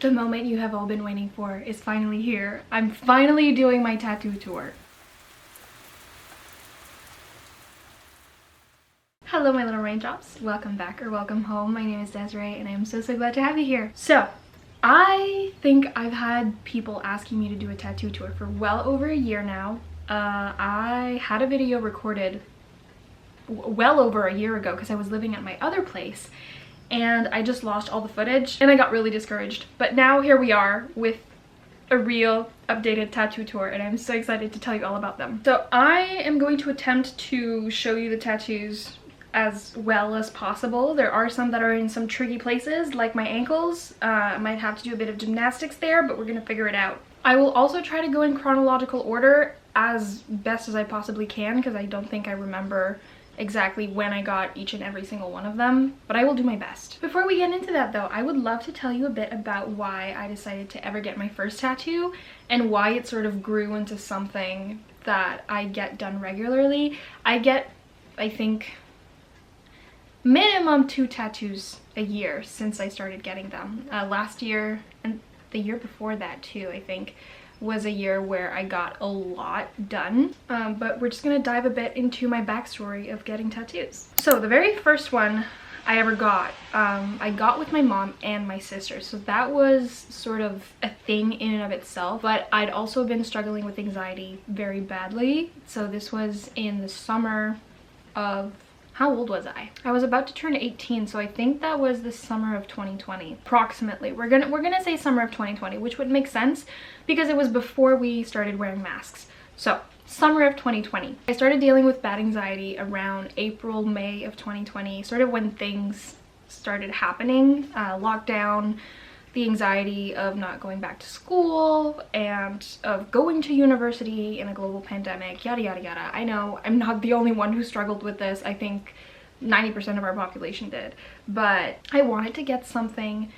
The moment you have all been waiting for is finally here. I'm finally doing my tattoo tour. Hello my little raindrops, welcome back or welcome home. My name is Desiree and I am so glad to have you here. So I think I've had people asking me to do a tattoo tour for well over a year now. I had a video recorded well over a year ago because I was living at my other place and I just lost all the footage and I got really discouraged. But now here we are with a real updated tattoo tour and I'm so excited to tell you all about them. So I am going to attempt to show you the tattoos as well as possible. There are some that are in some tricky places like my ankles. I might have to do a bit of gymnastics there, but we're gonna figure it out. I will also try to go in chronological order as best as I possibly can because I don't think I remember exactly when I got each and every single one of them, but I will do my best. Before we get into that though, I would love to tell you a bit about why I decided to ever get my first tattoo and why it sort of grew into something that I get done regularly. I get, I think, minimum 2 tattoos a year since I started getting them. Last year and the year before that too, I think, was a year where I got a lot done. But we're just gonna dive a bit into my backstory of getting tattoos. So the very first one I ever got, I got with my mom and my sister. So that was sort of a thing in and of itself, but I'd also been struggling with anxiety very badly. So this was in the summer of, how old was I? I was about to turn 18, so I think that was the summer of 2020, approximately. We're gonna say summer of 2020, which would make sense because it was before we started wearing masks. So summer of 2020. I started dealing with bad anxiety around April, May of 2020, sort of when things started happening, lockdown, the anxiety of not going back to school and of going to university in a global pandemic, yada yada yada. I know I'm not the only one who struggled with this. I think 90% of our population did, but I wanted to get something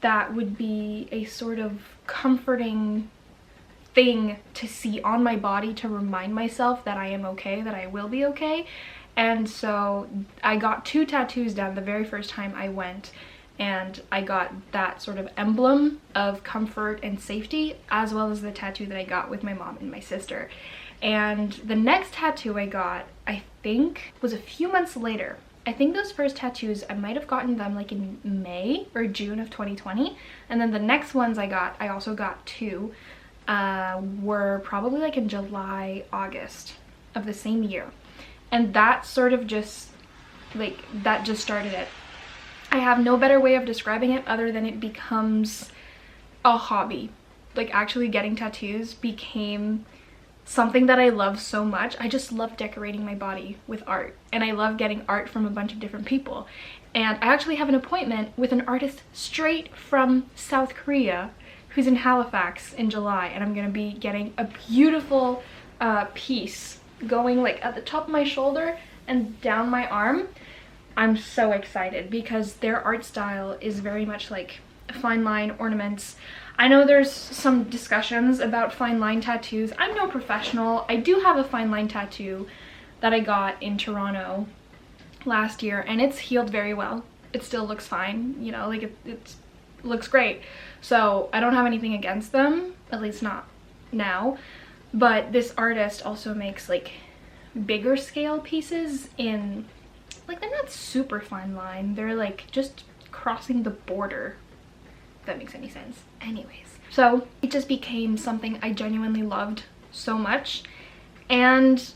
that would be a sort of comforting thing to see on my body to remind myself that I am okay, that I will be okay. And so I got 2 tattoos done the very first time I went, and I got that sort of emblem of comfort and safety, as well as the tattoo that I got with my mom and my sister. And the next tattoo I got, I think, was a few months later. I think those first tattoos, I might have gotten them like in May or June of 2020. And then the next ones I got, I also got 2, were probably like in July, August of the same year. And that sort of just, like, that just started it. I have no better way of describing it other than it becomes a hobby. Like, actually getting tattoos became something that I love so much. I just love decorating my body with art, and I love getting art from a bunch of different people. And I actually have an appointment with an artist straight from South Korea who's in Halifax in July, and I'm gonna be getting a beautiful piece going like at the top of my shoulder and down my arm. I'm so excited because their art style is very much like fine line ornaments. I know there's some discussions about fine line tattoos. I'm no professional. I do have a fine line tattoo that I got in Toronto last year and it's healed very well. It still looks fine, you know, like it looks great. So I don't have anything against them, at least not now. But this artist also makes like bigger scale pieces in, like, they're not super fine line, they're like just crossing the border, if that makes any sense. Anyways, so it just became something I genuinely loved so much, and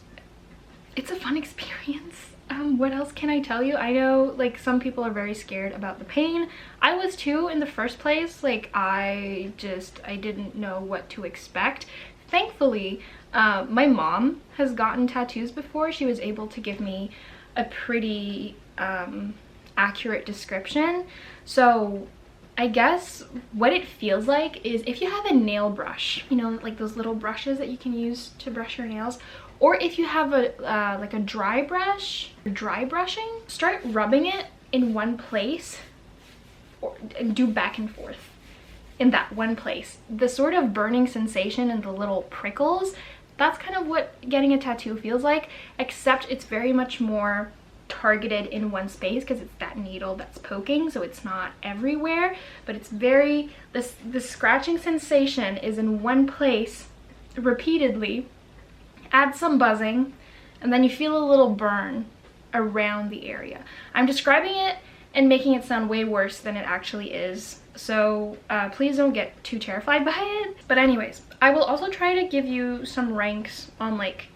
it's a fun experience. What else can I tell you? I know like some people are very scared about the pain. I was too in the first place. Like I didn't know what to expect. Thankfully, my mom has gotten tattoos before. She was able to give me a pretty accurate description. So I guess what it feels like is if you have a nail brush, you know, like those little brushes that you can use to brush your nails, or if you have a like a dry brush, dry brushing, start rubbing it in one place and do back and forth in that one place. The sort of burning sensation and the little prickles, that's kind of what getting a tattoo feels like, except it's very much more targeted in one space because it's that needle that's poking, so it's not everywhere, but it's very, the scratching sensation is in one place repeatedly, add some buzzing, and then you feel a little burn around the area. I'm describing it and making it sound way worse than it actually is, so please don't get too terrified by it. But anyways, I will also try to give you some ranks on like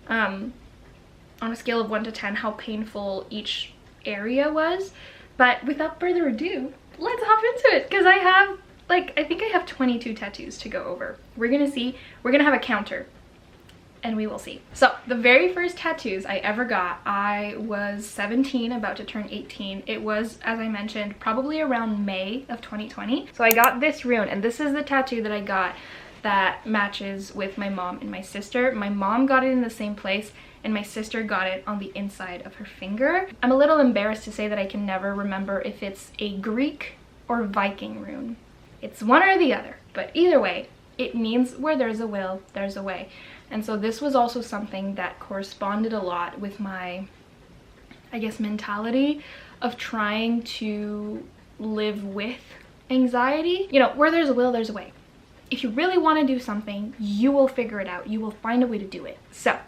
on a scale of 1 to 10 how painful each area was. But without further ado, let's hop into it, because I think I have 22 tattoos to go over. We're gonna have a counter and we will see. So the very first tattoos I ever got, I was 17, about to turn 18. It was, as I mentioned, probably around May of 2020. So I got this rune, and this is the tattoo that I got that matches with my mom and my sister. My mom got it in the same place, and my sister got it on the inside of her finger. I'm a little embarrassed to say that I can never remember if it's a Greek or Viking rune. It's one or the other, but either way, it means where there's a will, there's a way. And so this was also something that corresponded a lot with my, I guess, mentality of trying to live with anxiety. You know, where there's a will, there's a way. If you really want to do something, you will figure it out. You will find a way to do it. So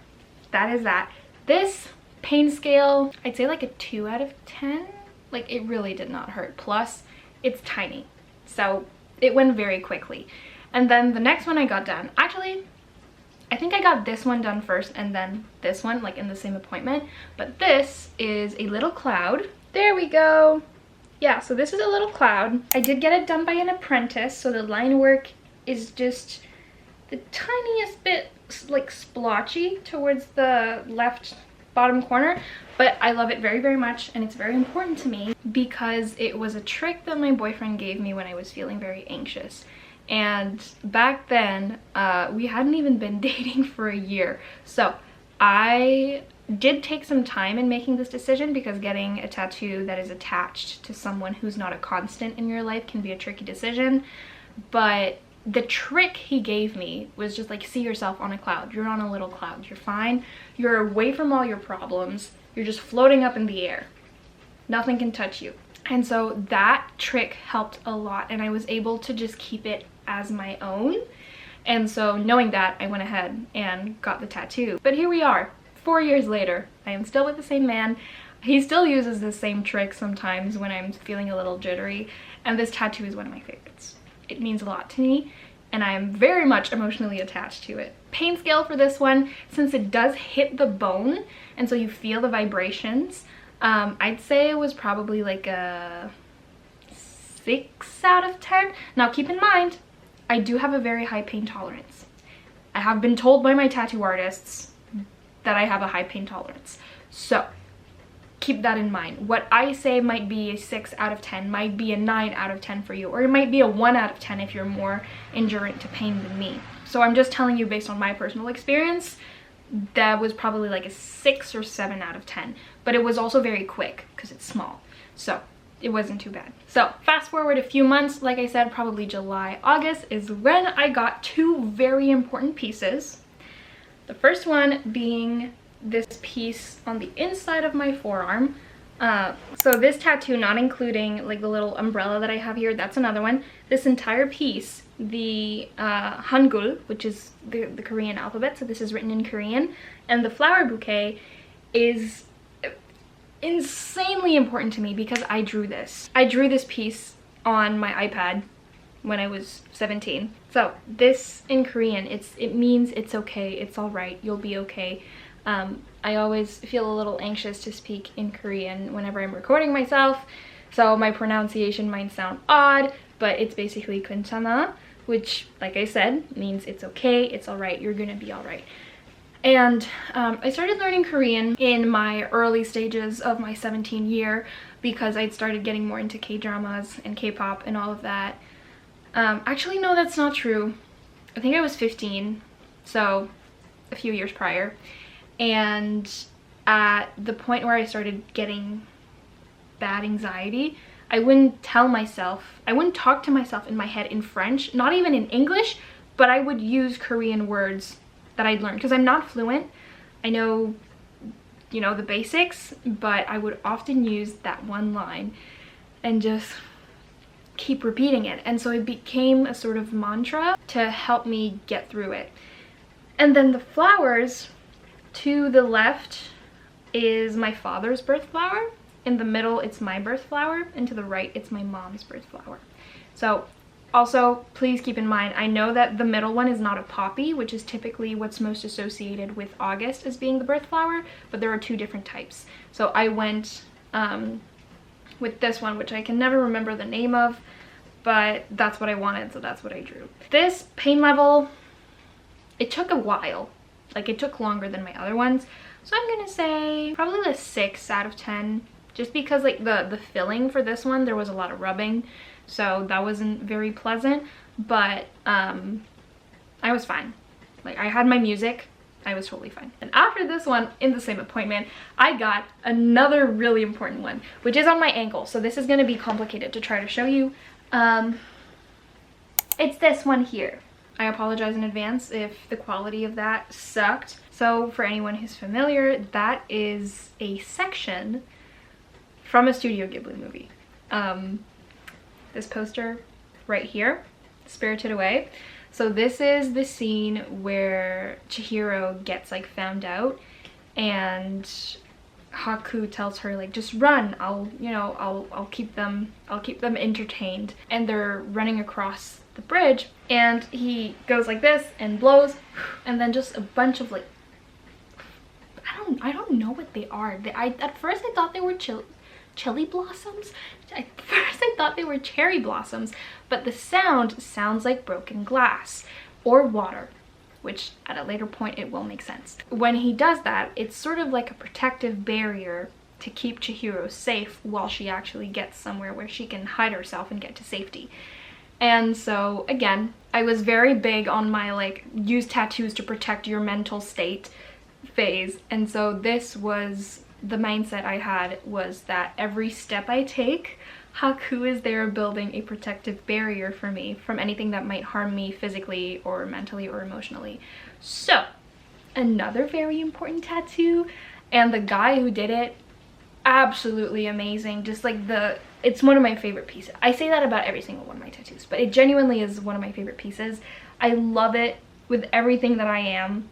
that is that. This pain scale, I'd say like a 2 out of 10. Like, it really did not hurt. Plus, it's tiny. So it went very quickly. And then the next one I got done, actually, I think I got this one done first and then this one, like in the same appointment. But this is a little cloud. There we go. Yeah, so this is a little cloud. I did get it done by an apprentice, so the line work is just the tiniest bit like splotchy towards the left bottom corner, but I love it very, very much, and it's very important to me because it was a trick that my boyfriend gave me when I was feeling very anxious. And back then, we hadn't even been dating for a year. So I did take some time in making this decision, because getting a tattoo that is attached to someone who's not a constant in your life can be a tricky decision. But the trick he gave me was just like, see yourself on a cloud. You're on a little cloud. You're fine. You're away from all your problems. You're just floating up in the air. Nothing can touch you. And so that trick helped a lot, and I was able to just keep it as my own. And so knowing that, I went ahead and got the tattoo. But here we are, 4 years later. I am still with the same man. He still uses the same trick sometimes when I'm feeling a little jittery, and this tattoo is one of my favorites. It means a lot to me, and I am very much emotionally attached to it. Pain scale for this one, since it does hit the bone, and so you feel the vibrations, I'd say it was probably like a 6 out of 10. Now keep in mind, I do have a very high pain tolerance. I have been told by my tattoo artists that I have a high pain tolerance. So keep that in mind. What I say might be a 6 out of 10, might be a 9 out of 10 for you, or it might be a 1 out of 10 if you're more endurant to pain than me. So I'm just telling you based on my personal experience, that was probably like a 6 or 7 out of 10. But it was also very quick because it's small. So it wasn't too bad. So fast forward a few months, like I said, probably July, August is when I got 2 very important pieces. The first one being this piece on the inside of my forearm. So this tattoo, not including like the little umbrella that I have here, that's another one. This entire piece, the Hangul, which is the Korean alphabet, so this is written in Korean, and the flower bouquet is insanely important to me because I drew this. I drew this piece on my iPad when I was 17. So this in Korean, it means it's okay, it's all right, you'll be okay. I always feel a little anxious to speak in Korean whenever I'm recording myself, so my pronunciation might sound odd, but it's basically 괜찮아, which, like I said, means it's okay, it's all right, you're gonna be all right. And I started learning Korean in my early stages of my 17 year because I'd started getting more into K-dramas and K-pop and all of that. Actually, no, that's not true. I think I was 15, so a few years prior. And at the point where I started getting bad anxiety, I wouldn't talk to myself in my head in French, not even in English, but I would use Korean words that I'd learned because I'm not fluent. I know you know, the basics, but I would often use that one line and just keep repeating it. And so it became a sort of mantra to help me get through it. And then the flowers, to the left is my father's birth flower, in the middle it's my birth flower, and to the right it's my mom's birth flower. So also, please keep in mind, I know that the middle one is not a poppy, which is typically what's most associated with August as being the birth flower, but there are two different types. So I went with this one, which I can never remember the name of, but that's what I wanted, so that's what I drew. This pain level, it took a while. Like, it took longer than my other ones. So I'm gonna say probably a 6 out of 10, just because like the filling for this one, there was a lot of rubbing. So that wasn't very pleasant, but I was fine. Like, I had my music, I was totally fine. And after this one, in the same appointment, I got another really important one, which is on my ankle. So this is gonna be complicated to try to show you. It's this one here. I apologize in advance if the quality of that sucked. So for anyone who's familiar, that is a section from a Studio Ghibli movie. This poster right here, Spirited Away. So this is the scene where Chihiro gets like found out, and Haku tells her like, just run, I'll keep them entertained. And they're running across the bridge, and he goes like this and blows, and then just a bunch of like, I don't know what they are. At first I thought they were chili blossoms. At first I thought they were cherry blossoms, but the sound sounds like broken glass or water, which at a later point it will make sense. When he does that, it's sort of like a protective barrier to keep Chihiro safe while she actually gets somewhere where she can hide herself and get to safety. And so again, I was very big on my like, use tattoos to protect your mental state phase, and so this was the mindset I had, was that every step I take, Haku is there building a protective barrier for me from anything that might harm me physically or mentally or emotionally. So another very important tattoo, and the guy who did it, absolutely amazing. Just like it's one of my favorite pieces. I say that about every single one of my tattoos, but it genuinely is one of my favorite pieces. I love it with everything that I am.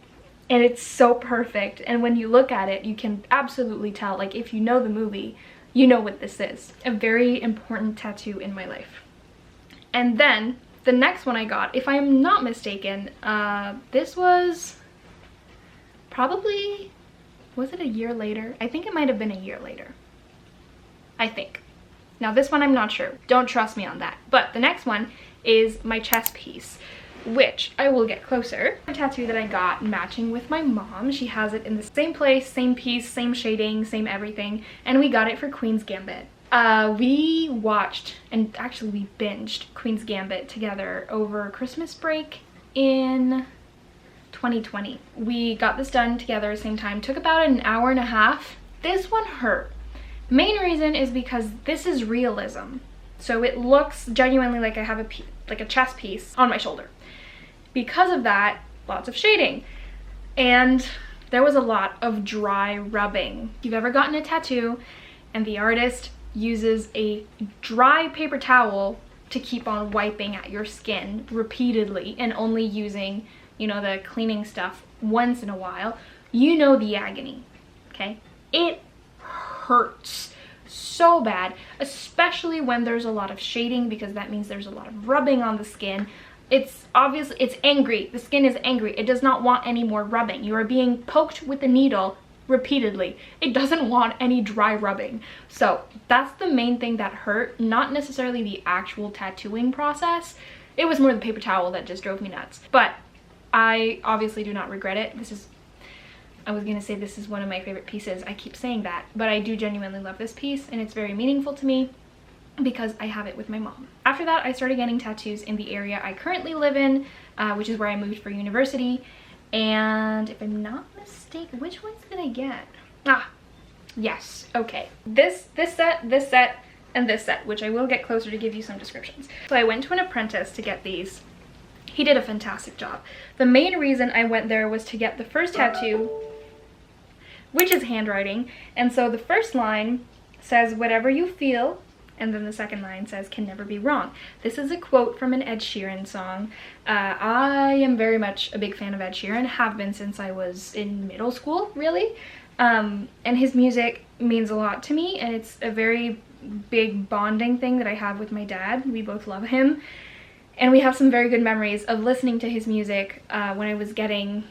And it's so perfect, and when you look at it, you can absolutely tell, like, if you know the movie, you know what this is. A very important tattoo in my life. And then, the next one I got, if I am not mistaken, this was probably, was it a year later? I think it might have been a year later. I think. Now this one I'm not sure. Don't trust me on that. But the next one is my chest piece, which I will get closer. A tattoo that I got matching with my mom. She has it in the same place, same piece, same shading, same everything, and we got it for Queen's Gambit. We watched, and actually we binged Queen's Gambit together over Christmas break in 2020. We got this done together at the same time. Took about an hour and a half. This one hurt. Main reason is because this is realism. So it looks genuinely like I have a chest piece on my shoulder. Because of that, lots of shading. And there was a lot of dry rubbing. If you've ever gotten a tattoo and the artist uses a dry paper towel to keep on wiping at your skin repeatedly and only using, you know, the cleaning stuff once in a while, you know the agony, okay? It hurts so bad, especially when there's a lot of shading, because that means there's a lot of rubbing on the skin. It's obviously, it's angry. The skin is angry. It does not want any more rubbing. You are being poked with a needle repeatedly. It doesn't want any dry rubbing. So that's the main thing that hurt, not necessarily the actual tattooing process. It was more the paper towel that just drove me nuts. But I obviously do not regret it. I was gonna say this is one of my favorite pieces. I keep saying that, but I do genuinely love this piece, and it's very meaningful to me because I have it with my mom. After that, I started getting tattoos in the area I currently live in, which is where I moved for university. And if I'm not mistaken, which ones did I get? Yes, okay. This set, and this set, which I will get closer to give you some descriptions. So I went to an apprentice to get these. He did a fantastic job. The main reason I went there was to get the first tattoo. which is handwriting. And so the first line says, "Whatever you feel," and then the second line says, "Can never be wrong." This is a quote from an Ed Sheeran song. I am very much a big fan of Ed Sheeran, have been since I was in middle school, really. And his music means a lot to me, and it's a very big bonding thing that I have with my dad. We both love him, and we have some very good memories of listening to his music when I was getting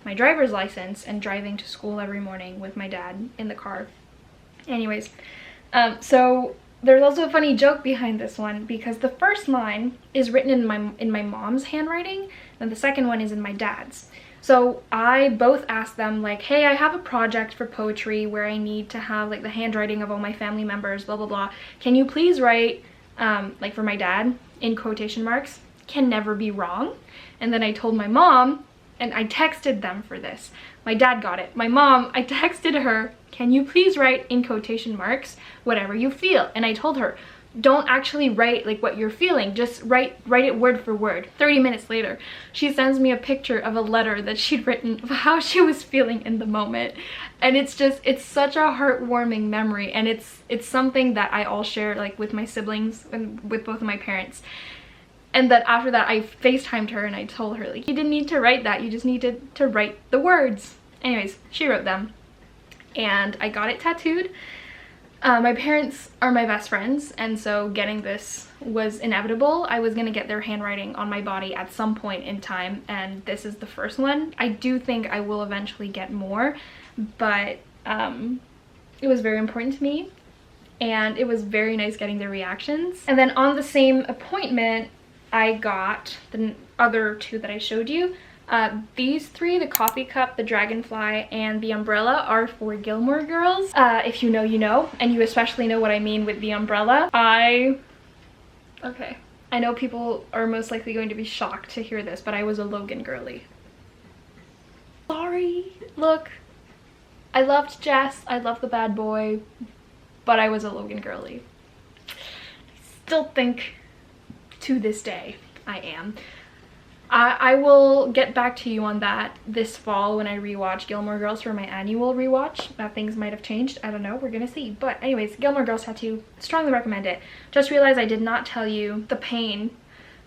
my driver's license and driving to school every morning with my dad in the car. Anyways, so there's also a funny joke behind this one, because the first line is written in my mom's handwriting, and the second one is in my dad's. So I both asked them, like, hey, I have a project for poetry where I need to have like the handwriting of all my family members, blah blah blah. Can you please write, like for my dad, in quotation marks, "Can never be wrong"? And then I told my mom, and I texted them for this. My dad got it. My mom, I texted her, "Can you please write in quotation marks, whatever you feel?" And I told her, don't actually write like what you're feeling, just write it word for word. 30 minutes later, she sends me a picture of a letter that she'd written of how she was feeling in the moment. And it's such a heartwarming memory, and it's something that I all share like with my siblings and with both of my parents. And then after that, I FaceTimed her and I told her, like, you didn't need to write that, you just needed to write the words. Anyways, she wrote them and I got it tattooed. My parents are my best friends, and so getting this was inevitable. I was gonna get their handwriting on my body at some point in time, and this is the first one. I do think I will eventually get more, but it was very important to me, and it was very nice getting their reactions. And then on the same appointment, I got the other two that I showed you. These three, the coffee cup, the dragonfly, and the umbrella, are for Gilmore Girls. If you know, you know, and you especially know what I mean with the umbrella. Okay, I know people are most likely going to be shocked to hear this, but I was a Logan girly. Sorry. Look, I loved Jess, I loved the bad boy, but I was a Logan girly. I still think to this day I am. I will get back to you on that this fall when I rewatch Gilmore Girls for my annual rewatch. Things might have changed, I don't know, we're gonna see. But anyways, Gilmore Girls tattoo, strongly recommend it. Just realized I did not tell you the pain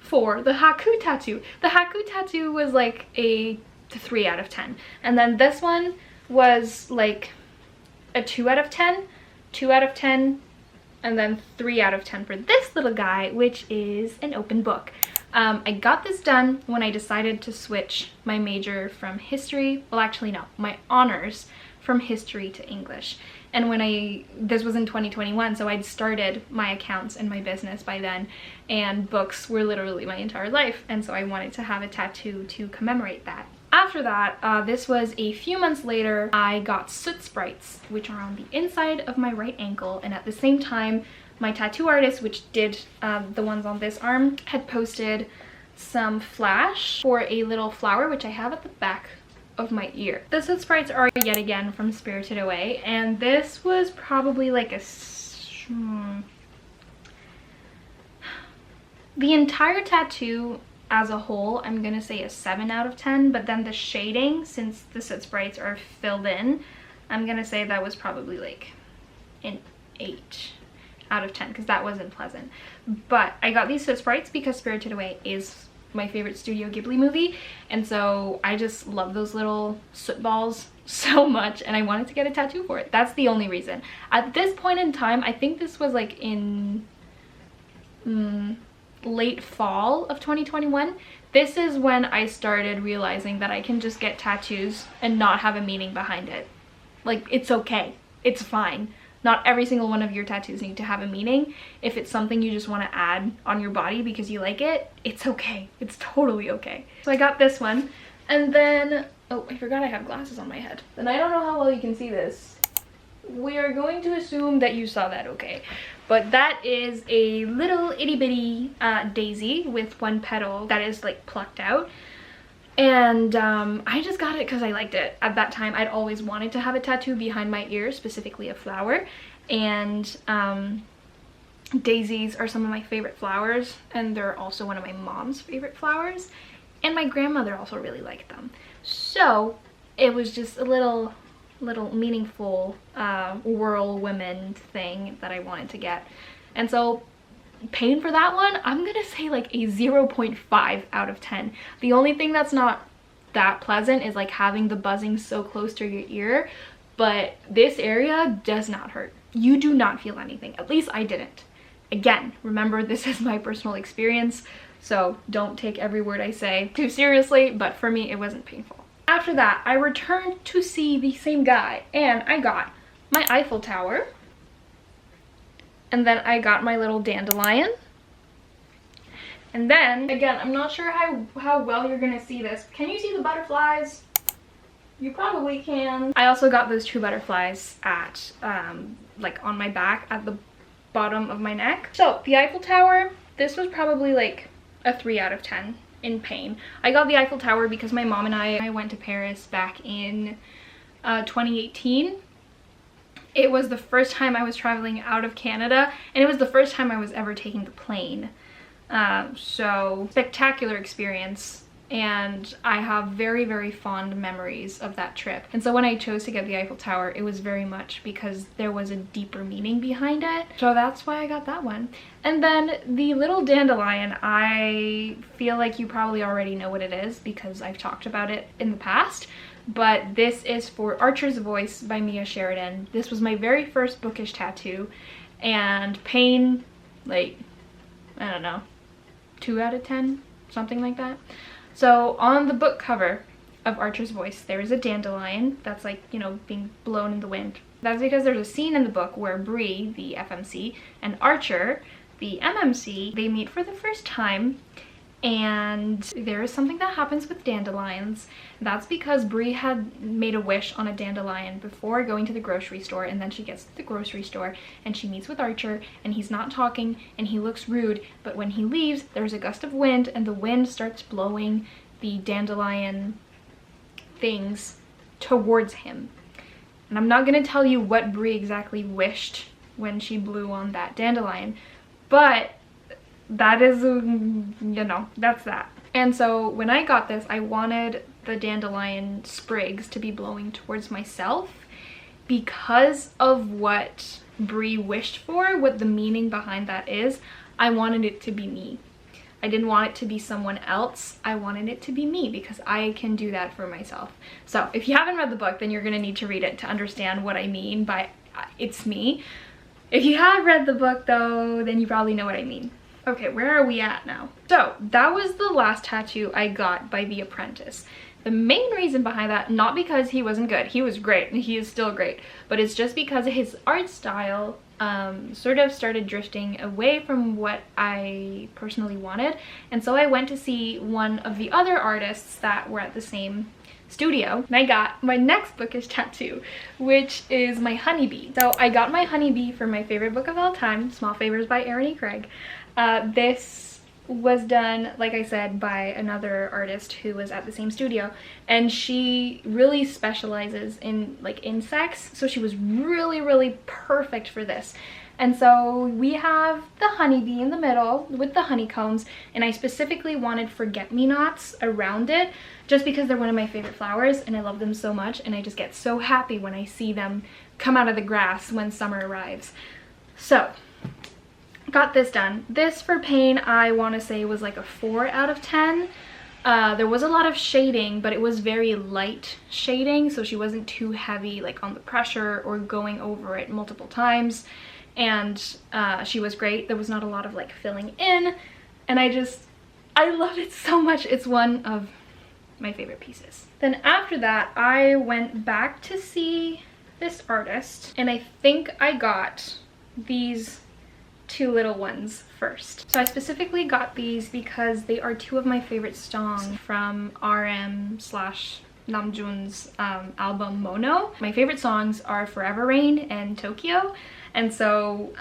for the Haku tattoo. The Haku tattoo was like a 3 out of 10. And then this one was like a 2 out of 10, 2 out of 10, and then 3 out of 10 for this little guy, which is an open book. I got this done when I decided to switch my major from history, well actually no, my honors from history to English. And this was in 2021, so I'd started my accounts and my business by then, and books were literally my entire life, and so I wanted to have a tattoo to commemorate that. After that, this was a few months later, I got soot sprites, which are on the inside of my right ankle, and at the same time, my tattoo artist, which did the ones on this arm, had posted some flash for a little flower, which I have at the back of my ear. The soot sprites are yet again from Spirited Away, and this was probably like the entire tattoo as a whole, I'm gonna say a 7 out of 10, but then the shading, since the soot sprites are filled in, I'm gonna say that was probably like an 8 out of 10, because that wasn't pleasant. But I got these soot sprites because Spirited Away is my favorite Studio Ghibli movie, and so I just love those little soot balls so much, and I wanted to get a tattoo for it. That's the only reason. At this point in time, I think this was like in late fall of 2021. This is when I started realizing that I can just get tattoos and not have a meaning behind it. Like, it's okay, it's fine. Not every single one of your tattoos need to have a meaning. If it's something you just want to add on your body because you like it, it's okay. It's totally okay. So I got this one, and then, oh, I forgot I have glasses on my head. And I don't know how well you can see this. We are going to assume that you saw that okay. But that is a little itty bitty daisy with one petal that is like plucked out. And I just got it because I liked it. At that time, I'd always wanted to have a tattoo behind my ear, specifically a flower. And daisies are some of my favorite flowers, and they're also one of my mom's favorite flowers. And my grandmother also really liked them. So it was just a little little meaningful whirlwind thing that I wanted to get. And so Pain for that one, I'm gonna say like a 0.5 out of 10. The only thing that's not that pleasant is like having the buzzing so close to your ear, but this area does not hurt. You do not feel anything. At least I didn't. Again, remember, this is my personal experience, so don't take every word I say too seriously, but for me it wasn't painful. After that, I returned to see the same guy, and I got my Eiffel Tower, and then I got my little dandelion. And then, again, I'm not sure how well you're gonna see this. Can you see the butterflies? You probably can. I also got those 2 butterflies at, like on my back at the bottom of my neck. So, the Eiffel Tower, this was probably like a 3 out of 10 in Pain. I got the Eiffel Tower because my mom and I went to Paris back in 2018. It was the first time I was traveling out of Canada, and it was the first time I was ever taking the plane. So spectacular experience, and I have very, very fond memories of that trip. And so when I chose to get the Eiffel Tower, it was very much because there was a deeper meaning behind it. So that's why I got that one. And then the little dandelion, I feel like you probably already know what it is because I've talked about it in the past. But this is for Archer's Voice by Mia Sheridan. This was my very first bookish tattoo, and Pain, like, I don't know, 2 out of 10, something like that. So on the book cover of Archer's Voice, there is a dandelion that's like, you know, being blown in the wind. That's because there's a scene in the book where Bree, the FMC, and Archer, the MMC, they meet for the first time. And there is something that happens with dandelions. That's because Bree had made a wish on a dandelion before going to the grocery store, and then she gets to the grocery store and she meets with Archer, and he's not talking and he looks rude, but when he leaves there's a gust of wind and the wind starts blowing the dandelion things towards him. And I'm not going to tell you what Bree exactly wished when she blew on that dandelion, but that is, you know, that's that. And so when I got this, I wanted the dandelion sprigs to be blowing towards myself because of what Bree wished for, what the meaning behind that is. I wanted it to be me. I didn't want it to be someone else. I wanted it to be me because I can do that for myself. So if you haven't read the book, then you're gonna need to read it to understand what I mean by it's me. If you have read the book though, then you probably know what I mean. Okay, where are we at now? So that was the last tattoo I got by The Apprentice. The main reason behind that, not because he wasn't good, he was great, and he is still great, but it's just because his art style sort of started drifting away from what I personally wanted. And so I went to see one of the other artists that were at the same studio, and I got my next bookish tattoo, which is my honeybee. So I got my honeybee for my favorite book of all time, Small Favors by Erin E. Craig. This was done, like I said, by another artist who was at the same studio, and she really specializes in like insects, so she was really perfect for this. And so we have the honeybee in the middle with the honeycombs, and I specifically wanted forget-me-nots around it just because they're one of my favorite flowers and I love them so much, and I just get so happy when I see them come out of the grass when summer arrives. So got this done. This for Pain, I want to say was like a 4 out of 10. There was a lot of shading, but it was very light shading, so she wasn't too heavy like on the pressure or going over it multiple times. And she was great. There was not a lot of like filling in, and I love it so much. It's one of my favorite pieces. Then after that, I went back to see this artist, and I think I got these 2 little ones first. So I specifically got these because they are 2 of my favorite songs from RM/Namjoon's album Mono. My favorite songs are Forever Rain and Tokyo. And so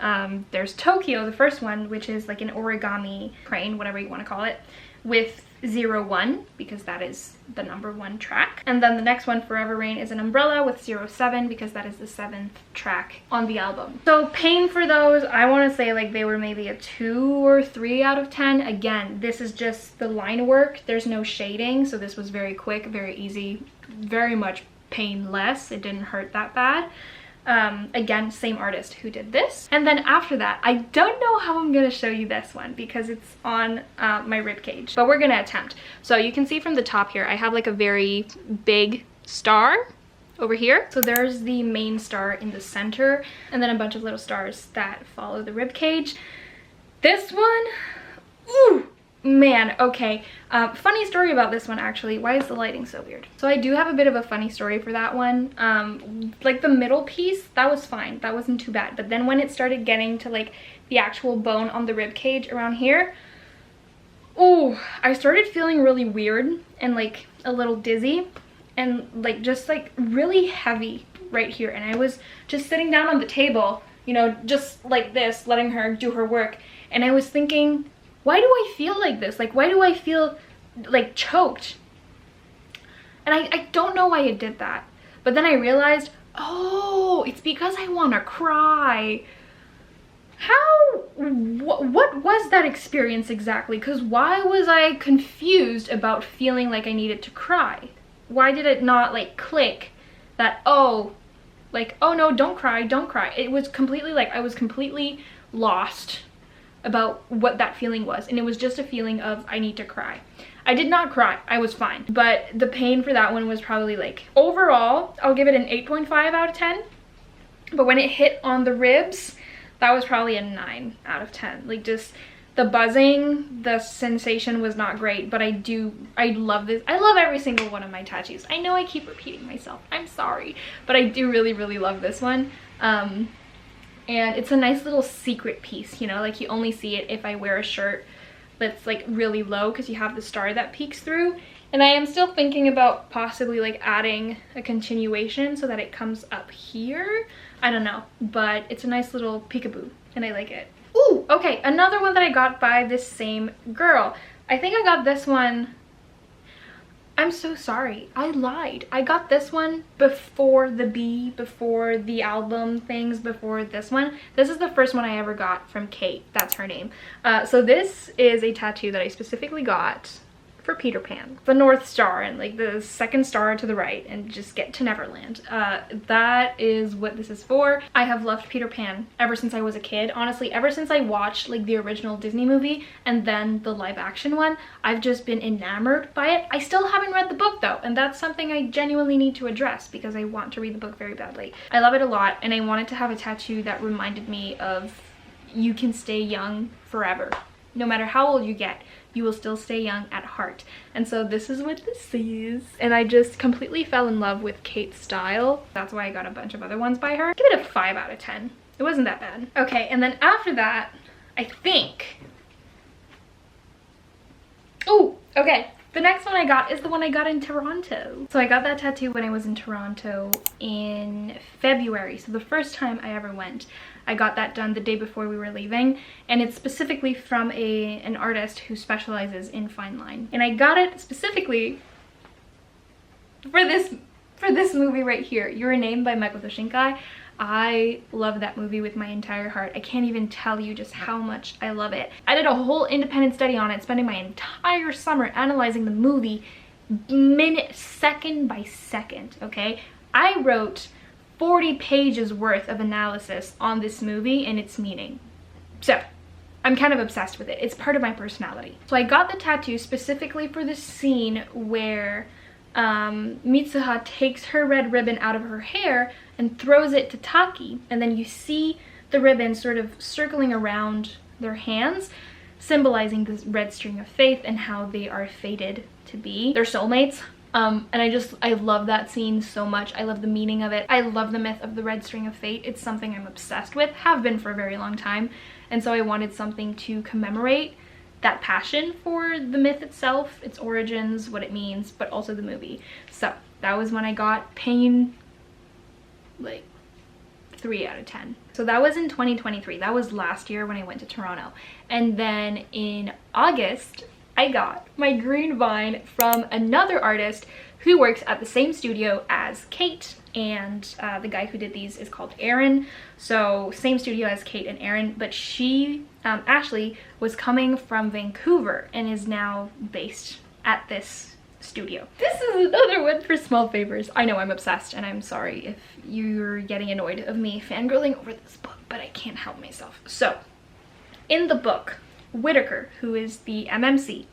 there's Tokyo, the first one, which is like an origami crane, whatever you want to call it, with 01, because that is the #1 track. And then the next one, Forever Rain, is an umbrella with 07, because that is the 7th track on the album. So Pain for those, I want to say like they were maybe a 2 or 3 out of 10. Again, this is just the line work. There's no shading, so this was very quick, very easy, very much painless. It didn't hurt that bad. Again, same artist who did this. And then after that, I don't know how I'm gonna show you this one because it's on my rib cage, but we're gonna attempt. So you can see from the top here, I have like a very big star over here. So there's the main star in the center, and then a bunch of little stars that follow the rib cage. This one, ooh, man, okay. Funny story about this one, actually. Why is the lighting so weird? So I do have a bit of a funny story for that one. Like the middle piece, that was fine. That wasn't too bad. But then when it started getting to like the actual bone on the rib cage around here, ooh, I started feeling really weird and like a little dizzy and like just like really heavy right here. And I was just sitting down on the table, you know, just like this, letting her do her work. And I was thinking, why do I feel like this? Like, why do I feel like choked? And I don't know why it did that. But then I realized, oh, it's because I want to cry. What was that experience exactly? Because why was I confused about feeling like I needed to cry? Why did it not like click that, oh, like, oh no, don't cry, don't cry. It was completely like, I was completely lost about what that feeling was, and it was just a feeling of I need to cry. I did not cry, I was fine, but the pain for that one was probably like, overall I'll give it an 8.5 out of 10, but when it hit on the ribs, that was probably a 9 out of 10. Like, just the buzzing, the sensation was not great, but I love this. I love every single one of my tattoos. I know I keep repeating myself, I'm sorry, but I do really love this one. And it's a nice little secret piece, you know, like you only see it if I wear a shirt that's like really low because you have the star that peeks through. And I am still thinking about possibly like adding a continuation so that it comes up here. I don't know, but it's a nice little peekaboo and I like it. Ooh, okay, another one that I got by this same girl. I think I got this one, I'm so sorry, I lied. I got this one before before the album things, before this one. This is the first one I ever got from Kate, that's her name. So this is a tattoo that I specifically got for Peter Pan. The North Star and like the second star to the right and just get to Neverland. That is what this is for. I have loved Peter Pan ever since I was a kid. Honestly, ever since I watched like the original Disney movie and then the live action one, I've just been enamored by it. I still haven't read the book though, and that's something I genuinely need to address because I want to read the book very badly. I love it a lot, and I wanted to have a tattoo that reminded me of you can stay young forever. No matter how old you get, you will still stay young at heart. And so this is what this is. And I just completely fell in love with Kate's style. That's why I got a bunch of other ones by her. Give it a 5 out of 10. It wasn't that bad. Okay, and then after that, I think... Oh, okay. The next one I got is the one I got in Toronto. So I got that tattoo when I was in Toronto in February. So the first time I ever went. I got that done the day before we were leaving, and it's specifically from an artist who specializes in fine line. And I got it specifically for this movie right here, Your Name by Michael Doshinkai. I love that movie with my entire heart. I can't even tell you just how much I love it. I did a whole independent study on it, spending my entire summer analyzing the movie second by second, okay? I wrote 40 pages worth of analysis on this movie and its meaning. So I'm kind of obsessed with it. It's part of my personality. So I got the tattoo specifically for the scene where Mitsuha takes her red ribbon out of her hair and throws it to Taki, and then you see the ribbon sort of circling around their hands, symbolizing this red string of faith and how they are fated to be. They're soulmates. And I love that scene so much. I love the meaning of it. I love the myth of the red string of fate. It's something I'm obsessed with, have been for a very long time. And so I wanted something to commemorate that passion for the myth itself, its origins, what it means, but also the movie. So that was when I got Pain, like 3 out of 10. So that was in 2023. That was last year when I went to Toronto. And then in August, I got my green vine from another artist who works at the same studio as Kate, and the guy who did these is called Aaron. So same studio as Kate and Aaron, but she, Ashley, was coming from Vancouver and is now based at this studio. This is another one for small favors. I know I'm obsessed, and I'm sorry if you're getting annoyed of me fangirling over this book, but I can't help myself. So, in the book, Whitaker, who is the MMC,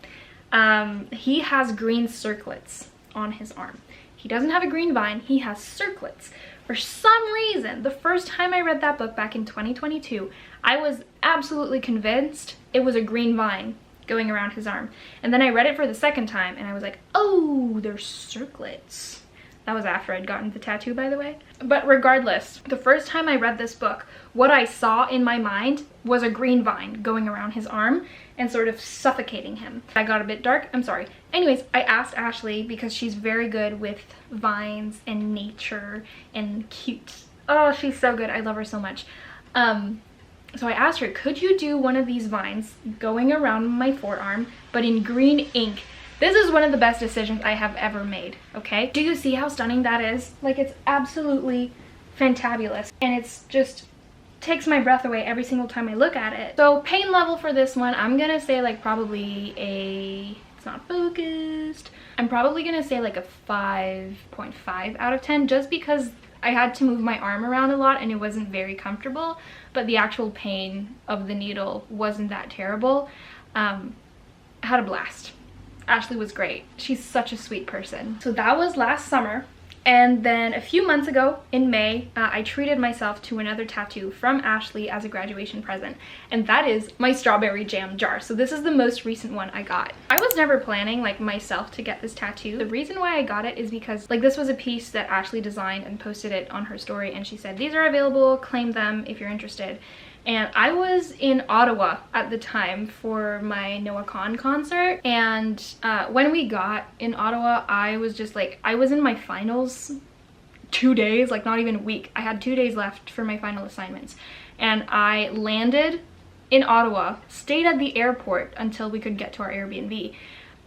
he has green circlets on his arm. He doesn't have a green vine, he has circlets. For some reason, the first time I read that book back in 2022, I was absolutely convinced it was a green vine going around his arm. And then I read it for the second time and I was like, oh, there's circlets. That was after I'd gotten the tattoo, by the way. But regardless, the first time I read this book, what I saw in my mind was a green vine going around his arm and sort of suffocating him. I got a bit dark, I'm sorry. Anyways, I asked Ashley, because she's very good with vines and nature and cute. Oh, she's so good, I love her so much. So I asked her, could you do one of these vines going around my forearm, but in green ink? This is one of the best decisions I have ever made, okay? Do you see how stunning that is? Like, it's absolutely fantabulous. And it's just takes my breath away every single time I look at it. So pain level for this one, I'm gonna say like probably a, it's not focused. I'm probably gonna say like a 5.5 out of 10, just because I had to move my arm around a lot and it wasn't very comfortable, but the actual pain of the needle wasn't that terrible. I had a blast. Ashley was great. She's such a sweet person. So that was last summer. And then a few months ago in May, I treated myself to another tattoo from Ashley as a graduation present. And that is my strawberry jam jar. So this is the most recent one I got. I was never planning like myself to get this tattoo. The reason why I got it is because like this was a piece that Ashley designed and posted it on her story. And she said, these are available, claim them if you're interested. And I was in Ottawa at the time for my Noah Kahn concert, and when we got in Ottawa, I was just like, I was in my finals 2 days, like not even a week. I had 2 days left for my final assignments, and I landed in Ottawa, stayed at the airport until we could get to our Airbnb,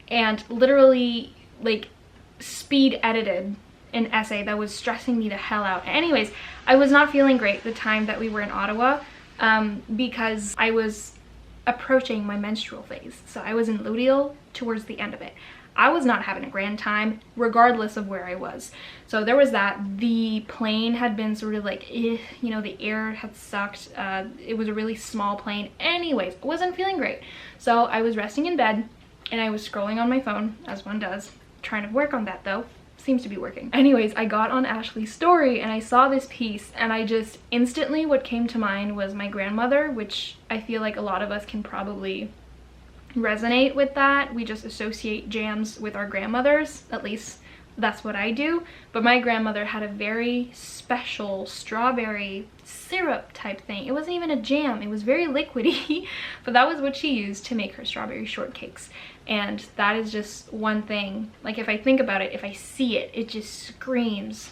and literally like speed edited an essay that was stressing me the hell out. Anyways, I was not feeling great the time that we were in Ottawa, because I was approaching my menstrual phase. So I was in luteal towards the end of it. I was not having a grand time regardless of where I was. So there was that. The plane had been sort of like, you know, the air had sucked. It was a really small plane. Anyways, I wasn't feeling great. So I was resting in bed and I was scrolling on my phone, as one does. Trying to work on that though. Seems to be working. Anyways, I got on Ashley's story and I saw this piece and I just instantly, what came to mind was my grandmother, which I feel like a lot of us can probably resonate with that. We just associate jams with our grandmothers, at least that's what I do. But my grandmother had a very special strawberry syrup type thing. It wasn't even a jam, it was very liquidy, but that was what she used to make her strawberry shortcakes. And that is just one thing, like if I think about it, if I see it, it just screams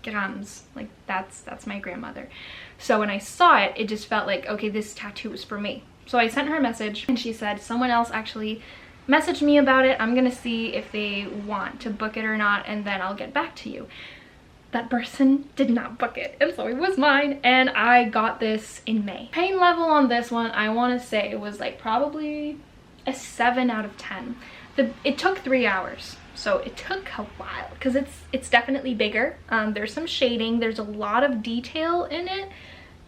grams. Like that's my grandmother. So when I saw it, it just felt like, okay, this tattoo is for me. So I sent her a message and she said someone else actually messaged me about it. I'm gonna see if they want to book it or not, and then I'll get back to you. That person did not book it, and so it was mine, and I got this in May. Pain level on this one, I want to say it was like probably a 7 out of 10. It took 3 hours, so it took a while because it's definitely bigger. There's some shading, there's a lot of detail in it.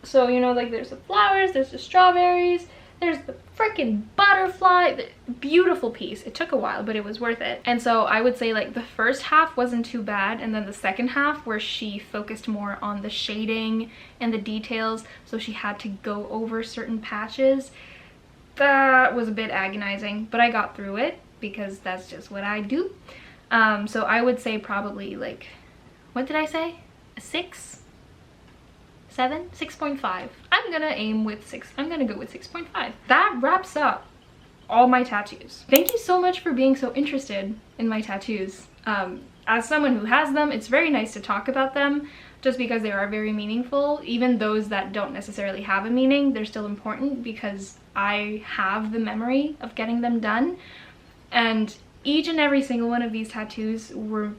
So, you know, like there's the flowers, there's the strawberries, there's the freaking butterfly. Beautiful piece. It took a while, but it was worth it. And so I would say like the first half wasn't too bad, and then the second half where she focused more on the shading and the details, so she had to go over certain patches, that was a bit agonizing, but I got through it because that's just what I do. So I would say probably like, what did I say? A 6? 7? 6.5. I'm gonna aim with 6. I'm gonna go with 6.5. That wraps up all my tattoos. Thank you so much for being so interested in my tattoos. As someone who has them, it's very nice to talk about them just because they are very meaningful. Even those that don't necessarily have a meaning, they're still important because I have the memory of getting them done. And each and every single one of these tattoos were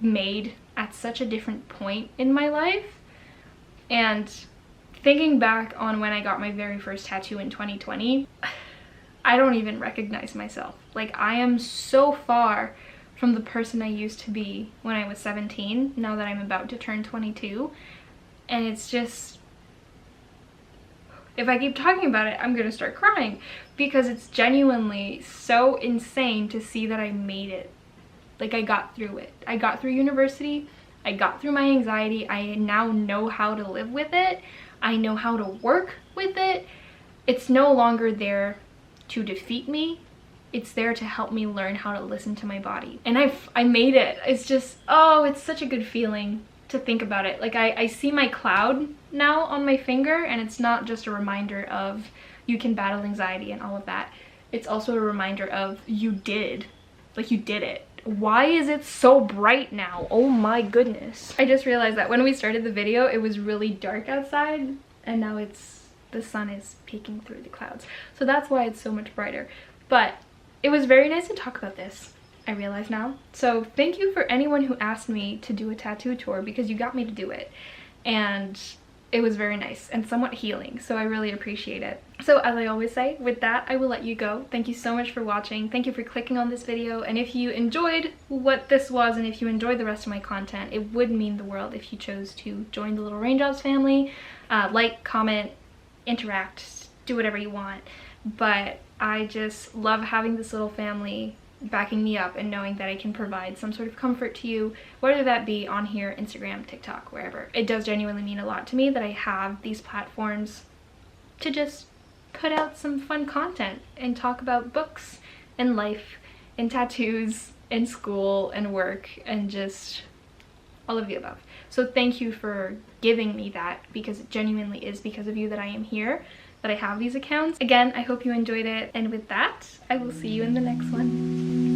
made at such a different point in my life. And thinking back on when I got my very first tattoo in 2020, I don't even recognize myself. Like, I am so far from the person I used to be when I was 17, now that I'm about to turn 22. And it's just, if I keep talking about it, I'm gonna start crying, because it's genuinely so insane to see that I made it. Like, I got through it. I got through university, I got through my anxiety, I now know how to live with it, I know how to work with it. It's no longer there to defeat me, it's there to help me learn how to listen to my body. And I made it. It's just, oh, it's such a good feeling to think about it. Like, I see my cloud now on my finger, and it's not just a reminder of you can battle anxiety and all of that. It's also a reminder of you did. Like, you did it. Why is it so bright now? Oh my goodness. I just realized that when we started the video, it was really dark outside, and now the sun is peeking through the clouds. So that's why it's so much brighter. But it was very nice to talk about this, I realize now. So thank you for anyone who asked me to do a tattoo tour, because you got me to do it. And it was very nice and somewhat healing, so I really appreciate it. So as I always say, with that, I will let you go. Thank you so much for watching. Thank you for clicking on this video. And if you enjoyed what this was, and if you enjoyed the rest of my content, it would mean the world if you chose to join the little Raindrops family. Like, comment, interact, do whatever you want. But I just love having this little family backing me up and knowing that I can provide some sort of comfort to you, whether that be on here, Instagram, TikTok, wherever. It does genuinely mean a lot to me that I have these platforms to just put out some fun content and talk about books and life and tattoos and school and work and just all of the above. So thank you for giving me that, because it genuinely is because of you that I am here, that I have these accounts. Again, I hope you enjoyed it, and with that, I will see you in the next one.